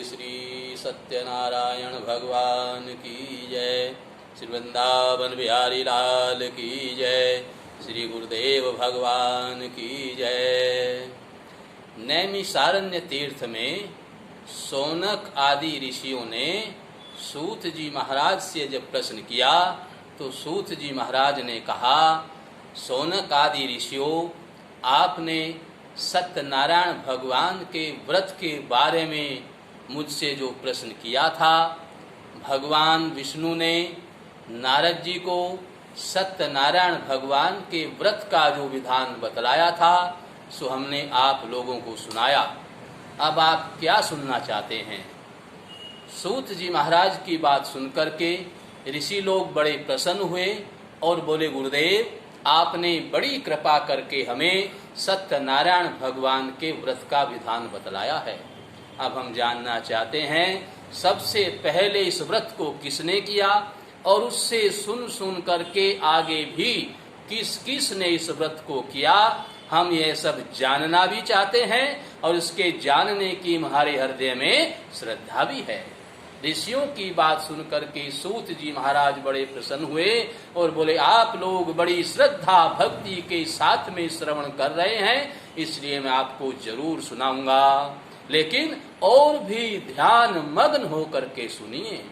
श्री सत्यनारायण भगवान की जय। श्री वृंदावन बिहारी लाल की जय। श्री गुरुदेव भगवान की जय। नैमिषारण्य तीर्थ में शौनक आदि ऋषियों ने सूत जी महाराज से जब प्रश्न किया तो सूत जी महाराज ने कहा, शौनक आदि ऋषियों, आपने सत्यनारायण भगवान के व्रत के बारे में मुझसे जो प्रश्न किया था, भगवान विष्णु ने नारद जी को सत्यनारायण भगवान के व्रत का जो विधान बतलाया था सो हमने आप लोगों को सुनाया। अब आप क्या सुनना चाहते हैं? सूत जी महाराज की बात सुनकर के ऋषि लोग बड़े प्रसन्न हुए और बोले, गुरुदेव, आपने बड़ी कृपा करके हमें सत्यनारायण भगवान के व्रत का विधान बतलाया है। अब हम जानना चाहते हैं, सबसे पहले इस व्रत को किसने किया और उससे सुन सुन करके आगे भी किस किस ने इस व्रत को किया, हम ये सब जानना भी चाहते हैं और इसके जानने की हमारे हृदय में श्रद्धा भी है। ऋषियों की बात सुनकर के सूत जी महाराज बड़े प्रसन्न हुए और बोले, आप लोग बड़ी श्रद्धा भक्ति के साथ में श्रवण कर रहे हैं, इसलिए मैं आपको जरूर सुनाऊंगा, लेकिन और भी ध्यान मग्न होकर के सुनिए।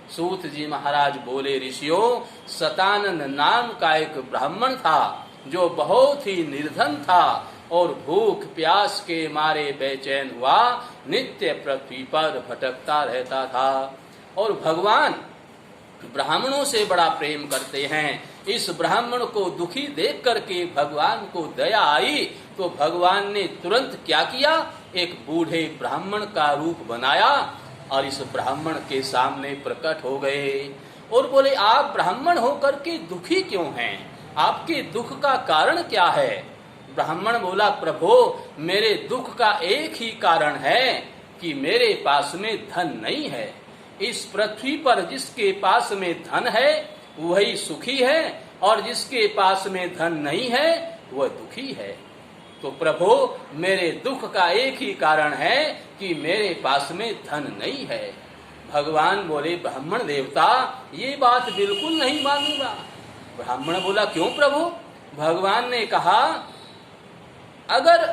सूत जी महाराज बोले, ऋषियों, सतानन नाम का एक ब्राह्मण था जो बहुत ही निर्धन था और भूख प्यास के मारे बेचैन हुआ नित्य पृथ्वी पर भटकता रहता था और भगवान ब्राह्मणों से बड़ा प्रेम करते हैं। इस ब्राह्मण को दुखी देख करके भगवान को दया आई तो भगवान ने तुरंत क्या किया, एक बूढ़े ब्राह्मण का रूप बनाया और इस ब्राह्मण के सामने प्रकट हो गए और बोले, आप ब्राह्मण होकर के दुखी क्यों हैं? आपके दुख का कारण क्या है? ब्राह्मण बोला, प्रभु, मेरे दुख का एक ही कारण है कि मेरे पास में धन नहीं है। इस पृथ्वी पर जिसके पास में धन है वही सुखी है और जिसके पास में धन नहीं है वह दुखी है। तो प्रभु, मेरे दुख का एक ही कारण है कि मेरे पास में धन नहीं है। भगवान बोले, ब्राह्मण देवता, ये बात बिल्कुल नहीं मानूंगा। ब्राह्मण बोला, क्यों प्रभु? भगवान ने कहा, अगर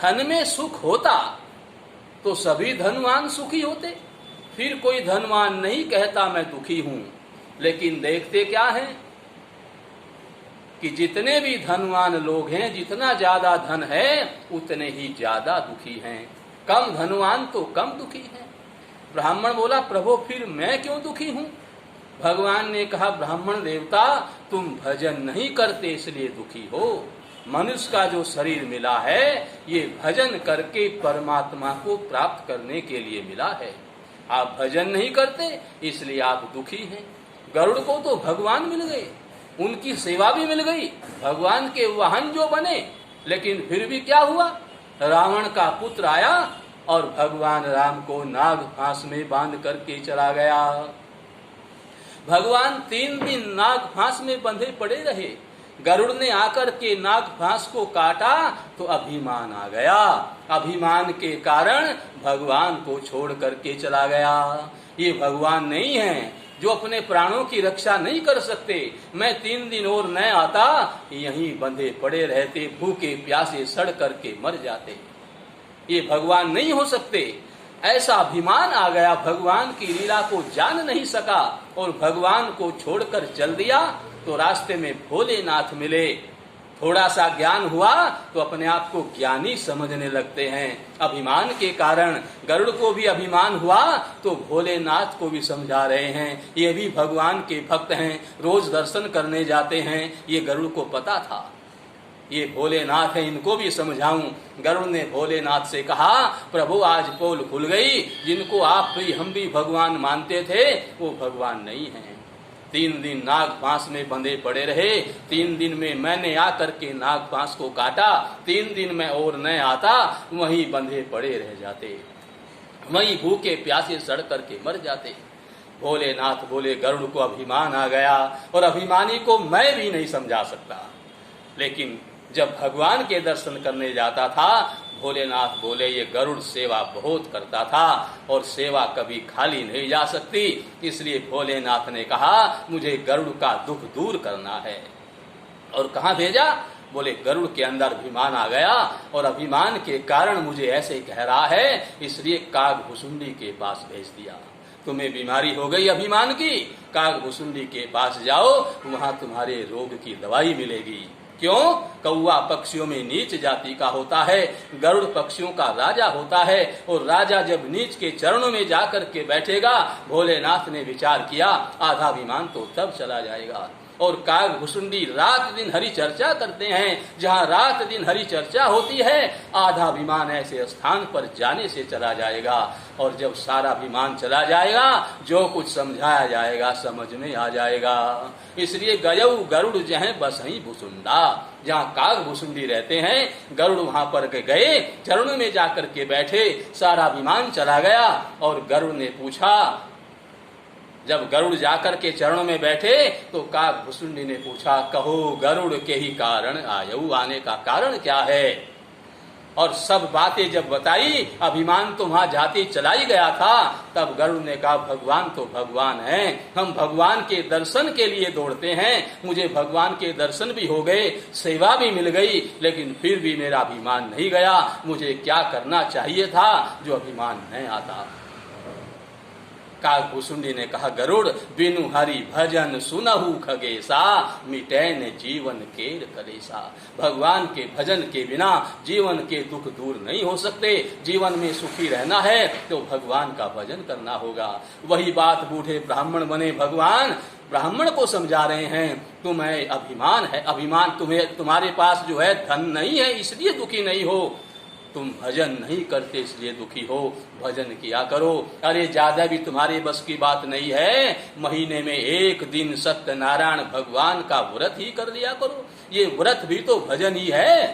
धन में सुख होता तो सभी धनवान सुखी होते, फिर कोई धनवान नहीं कहता मैं दुखी हूं। लेकिन देखते क्या है कि जितने भी धनवान लोग हैं, जितना ज्यादा धन है उतने ही ज्यादा दुखी हैं, कम धनवान तो कम दुखी हैं। ब्राह्मण बोला, प्रभु, फिर मैं क्यों दुखी हूं? भगवान ने कहा, ब्राह्मण देवता, तुम भजन नहीं करते इसलिए दुखी हो। मनुष्य का जो शरीर मिला है ये भजन करके परमात्मा को प्राप्त करने के लिए मिला है। आप भजन नहीं करते इसलिए आप दुखी हैं। गरुड़ को तो भगवान मिल गए, उनकी सेवा भी मिल गई, भगवान के वाहन जो बने, लेकिन फिर भी क्या हुआ, रावण का पुत्र आया और भगवान राम को नाग फांस में बांध करके चला गया। भगवान 3 दिन नाग फांस में बंधे पड़े रहे। गरुड़ ने आकर के नाग फांस को काटा तो अभिमान आ गया। अभिमान के कारण भगवान को छोड़ करके चला गया। ये भगवान नहीं है जो अपने प्राणों की रक्षा नहीं कर सकते। मैं 3 दिन और न आता, यहीं बंधे पड़े रहते, भूखे प्यासे सड़ करके मर जाते। ये भगवान नहीं हो सकते। ऐसा अभिमान आ गया, भगवान की लीला को जान नहीं सका और भगवान को छोड़कर चल दिया। तो रास्ते में भोलेनाथ मिले, थोड़ा सा ज्ञान हुआ तो अपने आप को ज्ञानी समझने लगते हैं। अभिमान के कारण गरुड़ को भी अभिमान हुआ तो भोलेनाथ को भी समझा रहे हैं, ये भी भगवान के भक्त हैं, रोज दर्शन करने जाते हैं। ये गरुड़ को पता था ये भोलेनाथ है, इनको भी समझाऊं। गरुड़ ने भोलेनाथ से कहा, प्रभु, आज पोल खुल गई, जिनको आप भी हम भी भगवान मानते थे वो भगवान नहीं है। 3 दिन नाग फांस में बंधे पड़े रहे। 3 दिन में मैंने आकर के नाग फांस को काटा, 3 दिन में और न आता, वहीं बंधे पड़े रह जाते, वहीं भूखे प्यासे सड़ करके मर जाते। भोलेनाथ बोले, गरुड़ को अभिमान आ गया और अभिमानी को मैं भी नहीं समझा सकता। लेकिन जब भगवान के दर्शन करने जाता था, भोलेनाथ बोले ये गरुड़ सेवा बहुत करता था और सेवा कभी खाली नहीं जा सकती, इसलिए भोलेनाथ ने कहा मुझे गरुड़ का दुख दूर करना है। और कहाँ भेजा? बोले गरुड़ के अंदर अभिमान आ गया और अभिमान के कारण मुझे ऐसे कह रहा है, इसलिए कागभुसुंडी के पास भेज दिया। तुम्हें बीमारी हो गई अभिमान की, कागभुसुंडी के पास जाओ, वहां तुम्हारे रोग की दवाई मिलेगी। क्यों? कौवा पक्षियों में नीच जाति का होता है, गरुड़ पक्षियों का राजा होता है, और राजा जब नीच के चरणों में जाकर के बैठेगा, भोलेनाथ ने विचार किया आधा विमान तो तब चला जाएगा। और कागभुसुंडी रात दिन हरि चर्चा करते हैं, जहाँ रात दिन हरि चर्चा होती है आधा विमान ऐसे स्थान पर जाने से चला जाएगा। और जब सारा विमान चला जाएगा, जो कुछ समझाया जाएगा समझ में आ जाएगा। इसलिए गयऊ गरुड़ जहाँ बसही भुसुंडा, जहाँ कागभुसुंडी रहते हैं गरुड़ वहां पर गए, चरणों में जाकर के बैठे, सारा विमान चला गया। और गरुड़ ने पूछा, जब गरुड़ जाकर के चरणों में बैठे तो कागभुसुंडी ने पूछा, कहो गरुड़ के ही कारण आयु, आने का कारण क्या है? और सब बातें जब बताई, अभिमान तो वहां जाते चला ही गया था। तब गरुड़ ने कहा भगवान तो भगवान हैं, हम भगवान के दर्शन के लिए दौड़ते हैं, मुझे भगवान के दर्शन भी हो गए, सेवा भी मिल गई, लेकिन फिर भी मेरा अभिमान नहीं गया। मुझे क्या करना चाहिए था जो अभिमान नहीं आता? कागभुसुंडी ने कहा गरुड़ बिनु हरि भजन सुनहु खगेसा, मिटैन जीवन केर कलेसा। भगवान के भजन के बिना जीवन के दुख दूर नहीं हो सकते। जीवन में सुखी रहना है तो भगवान का भजन करना होगा। वही बात बूढ़े ब्राह्मण बने भगवान ब्राह्मण को समझा रहे हैं, तुम्हें अभिमान है, अभिमान तुम्हारे पास जो है धन नहीं है इसलिए दुखी नहीं हो, तुम भजन नहीं करते इसलिए दुखी हो, भजन किया करो। अरे ज्यादा भी तुम्हारे बस की बात नहीं है, महीने में एक दिन सत्यनारायण भगवान का व्रत ही कर लिया करो। ये व्रत भी तो भजन ही है।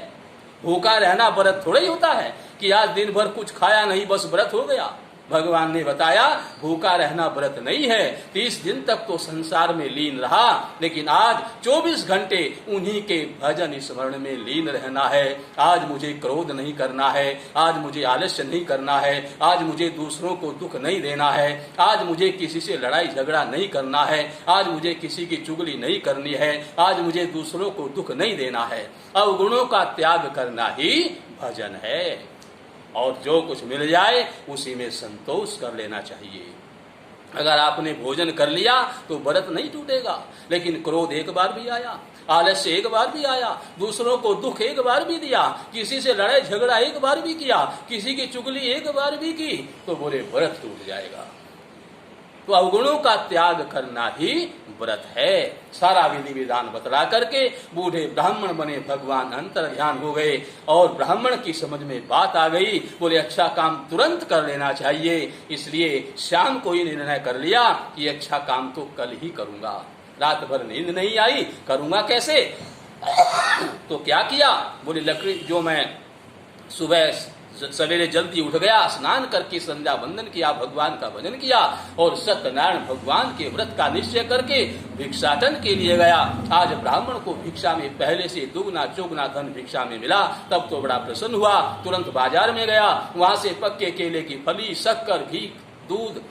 भूखा रहना व्रत थोड़ा ही होता है कि आज दिन भर कुछ खाया नहीं बस व्रत हो गया। भगवान ने बताया भूखा रहना व्रत नहीं है। 30 दिन तक तो संसार में लीन रहा, लेकिन आज 24 घंटे उन्हीं के भजन स्मरण में लीन रहना है। आज मुझे क्रोध नहीं करना है, आज मुझे आलस्य नहीं करना है, आज मुझे दूसरों को दुख नहीं देना है, आज मुझे किसी से लड़ाई झगड़ा नहीं करना है, आज मुझे किसी की चुगली नहीं करनी है, आज मुझे दूसरों को दुख नहीं देना है। अवगुणों का त्याग करना ही भजन है। और जो कुछ मिल जाए उसी में संतोष कर लेना चाहिए। अगर आपने भोजन कर लिया तो व्रत नहीं टूटेगा, लेकिन क्रोध एक बार भी आया, आलस्य एक बार भी आया, दूसरों को दुख एक बार भी दिया, किसी से लड़ाई झगड़ा एक बार भी किया, किसी की चुगली एक बार भी की, तो बोले व्रत टूट जाएगा। तो अवगुणों का त्याग करना ही व्रत है। सारा विधि विधान बतला करके बूढ़े ब्राह्मण बने भगवान अंतर ध्यान हो गए और ब्राह्मण की समझ में बात आ गई। बोले अच्छा काम तुरंत कर लेना चाहिए। इसलिए शाम को ही निर्णय कर लिया कि अच्छा काम तो कल ही करूंगा। रात भर नींद नहीं आई, करूंगा कैसे? तो क्या किया? बोले लकड़ी जो मैं सुबह सवेरे जल्दी उठ गया, स्नान करके संध्या वंदन किया, भगवान का भजन किया और सत्यनारायण भगवान के व्रत का निश्चय करके भिक्षाटन के लिए गया। आज ब्राह्मण को भिक्षा में पहले से दुगना चौगुना धन भिक्षा में मिला, तब तो बड़ा प्रसन्न हुआ। तुरंत बाजार में गया, वहां से पक्के केले की फली, शक्कर, घी, दूध,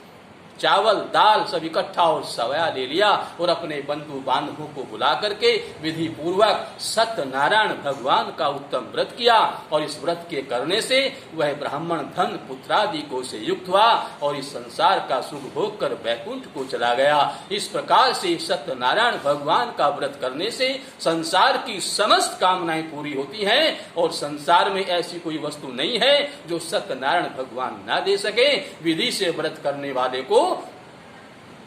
चावल, दाल सब इकट्ठा और सवया ले लिया और अपने बंधु बांधवों को बुला करके विधि पूर्वक सत्यनारायण भगवान का उत्तम व्रत किया। और इस व्रत के करने से वह ब्राह्मण धन पुत्रादि को से युक्त हुआ और इस संसार का सुख भोग कर वैकुंठ को चला गया। इस प्रकार से सत्यनारायण भगवान का व्रत करने से संसार की समस्त कामनाएं पूरी होती हैं और संसार में ऐसी कोई वस्तु नहीं है जो सत्यनारायण भगवान न दे सके। विधि से व्रत करने वाले को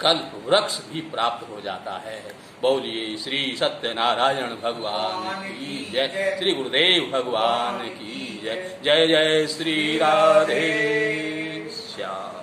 कल्प वृक्ष भी प्राप्त हो जाता है। बोलिए श्री सत्यनारायण भगवान की जय, श्री गुरुदेव भगवान की जय। जय जय श्री राधे श्याम।